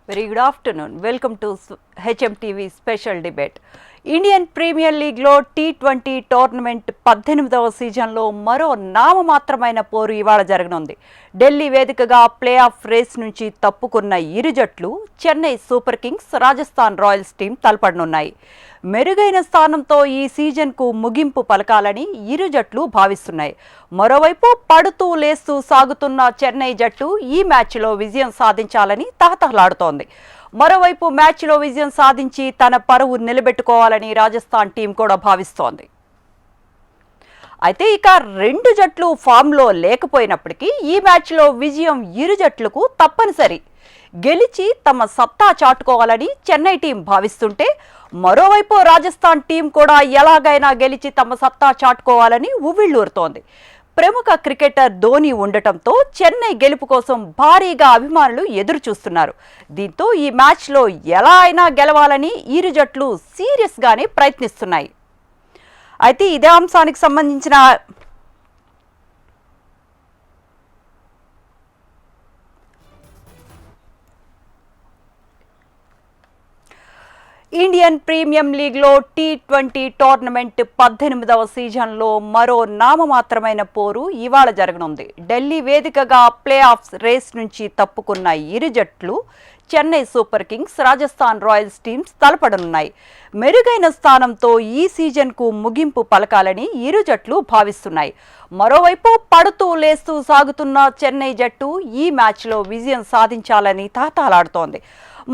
Very good afternoon. Welcome to HMTV Special Debate. Indian Premier లీగ్లో T20 tournament 18వ సీజన్లో మరో నామమాత్రమైన పోరు ఇవాళ జరగనుంది. ఢిల్లీ వేదికగా ప్లే ఆఫ్ రేస్ నుంచి తప్పుకున్న ఇరు జట్లు Chennai super kings, Rajasthan royals team తలపడనున్నాయి. మెరుగైన స్థానంతో ఈ సీజన్కు ముగింపు పలకాలని ఇరు జట్లు భావిస్తున్నాయి. మరోవైపు పడుతూ లేస్తూ సాగుతున్న చెన్నై జట్టు ఈ మ్యాచ్లో విజయం సాధించాలని తహతహలాడుతోంది. మరోవైపు మ్యాచ్లో విజయం సాధించి తన పరువు నిలబెట్టుకోవాలని రాజస్థాన్ టీం కూడా భావిస్తోంది. అయితే ఇక రెండు జట్లు ఫామ్లో లేకపోయినప్పటికీ ఈ మ్యాచ్లో విజయం ఇరు జట్లకు తప్పనిసరి. గెలిచి తమ సత్తా చాటుకోవాలని చెన్నై టీం భావిస్తుంటే, మరోవైపు రాజస్థాన్ టీం కూడా ఎలాగైనా గెలిచి తమ సత్తా చాటుకోవాలని ఉవ్విళ్లూరుతోంది. ప్రముఖ క్రికెటర్ ధోని ఉండటంతో చెన్నై గెలుపు కోసం భారీగా అభిమానులు ఎదురు చూస్తున్నారు. దీంతో ఈ మ్యాచ్లో ఎలా అయినా గెలవాలని ఇరు జట్లు సీరియస్గానే ప్రయత్నిస్తున్నాయి. అయితే ఇదే అంశానికి సంబంధించిన ఇండియన్ ప్రీమియం లీగ్లో T20 టోర్నమెంట్ 18వ సీజన్లో మరో నామమాత్రమైన పోరు ఇవాళ జరగనుంది. ఢిల్లీ వేదికగా ప్లే ఆఫ్ రేస్ నుంచి తప్పుకున్న ఇరు జట్లు Chennai super kings, Rajasthan royals teams తలపడనున్నాయి. మెరుగైన స్థానంతో ఈ సీజన్కు ముగింపు పలకాలని ఇరు జట్లు భావిస్తున్నాయి. మరోవైపు పడుతూ లేస్తూ సాగుతున్న చెన్నై జట్టు ఈ మ్యాచ్లో విజయం సాధించాలని తహతహలాడుతోంది.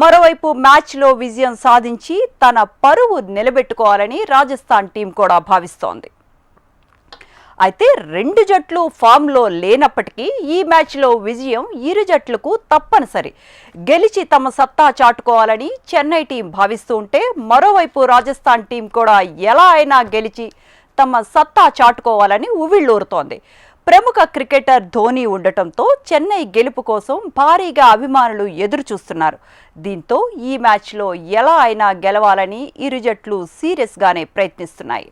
మరోవైపు మ్యాచ్లో విజయం సాధించి తన పరువు నిలబెట్టుకోవాలని రాజస్థాన్ టీం కూడా భావిస్తోంది. అయితే రెండు జట్లు ఫామ్లో లేనప్పటికీ ఈ మ్యాచ్లో విజయం ఇరు జట్లకు తప్పనిసరి. గెలిచి తమ సత్తా చాటుకోవాలని చెన్నై టీం భావిస్తూ ఉంటే, మరోవైపు రాజస్థాన్ టీం కూడా ఎలా అయినా గెలిచి తమ సత్తా చాటుకోవాలని ఉవ్విళ్లూరుతోంది. ప్రముఖ క్రికెటర్ ధోని ఉండటంతో చెన్నై గెలుపు కోసం భారీగా అభిమానులు ఎదురు చూస్తున్నారు. దీంతో ఈ మ్యాచ్లో ఎలా అయినా గెలవాలని ఇరు జట్లు సీరియస్గానే ప్రయత్నిస్తున్నాయి.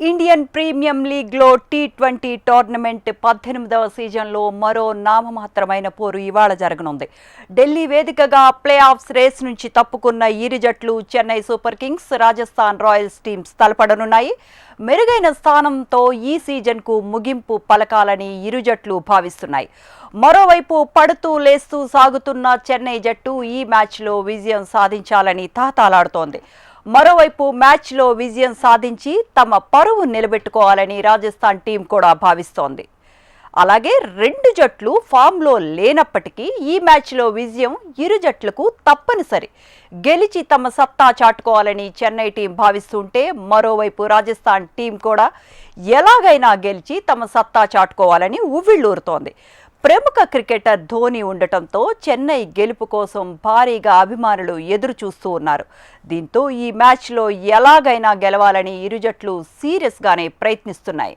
ఇండియన్ ప్రీమియం లీగ్లో T20 టోర్నమెంట్ 18వ సీజన్లో మరో నామమాత్రమైన పోరు ఇవాళ జరగనుంది. ఢిల్లీ వేదికగా ప్లే ఆఫ్ రేస్ నుంచి తప్పుకున్న ఇరు జట్లు Chennai super kings, Rajasthan royals teams తలపడనున్నాయి. మెరుగైన స్థానంతో ఈ సీజన్కు ముగింపు పలకాలని ఇరు జట్లు భావిస్తున్నాయి. మరోవైపు పడుతూ లేస్తూ సాగుతున్న చెన్నై జట్టు ఈ మ్యాచ్లో విజయం సాధించాలని తహతహలాడుతోంది. మరోవైపు మ్యాచ్లో విజయం సాధించి తమ పరువు నిలబెట్టుకోవాలని రాజస్థాన్ టీం కూడా భావిస్తోంది. అలాగే రెండు జట్లు ఫామ్లో లేనప్పటికీ ఈ మ్యాచ్లో విజయం ఇరు జట్లకు తప్పనిసరి. గెలిచి తమ సత్తా చాటుకోవాలని చెన్నై టీం భావిస్తుంటే, మరోవైపు రాజస్థాన్ టీం కూడా ఎలాగైనా గెలిచి తమ సత్తా చాటుకోవాలని ఉవ్విళ్లూరుతోంది. ప్రముఖ క్రికెటర్ ధోని ఉండటంతో చెన్నై గెలుపు కోసం భారీగా అభిమానులు ఎదురు చూస్తూ ఉన్నారు. దీంతో ఈ మ్యాచ్లో ఎలాగైనా గెలవాలని ఇరు జట్లు సీరియస్గానే ప్రయత్నిస్తున్నాయి.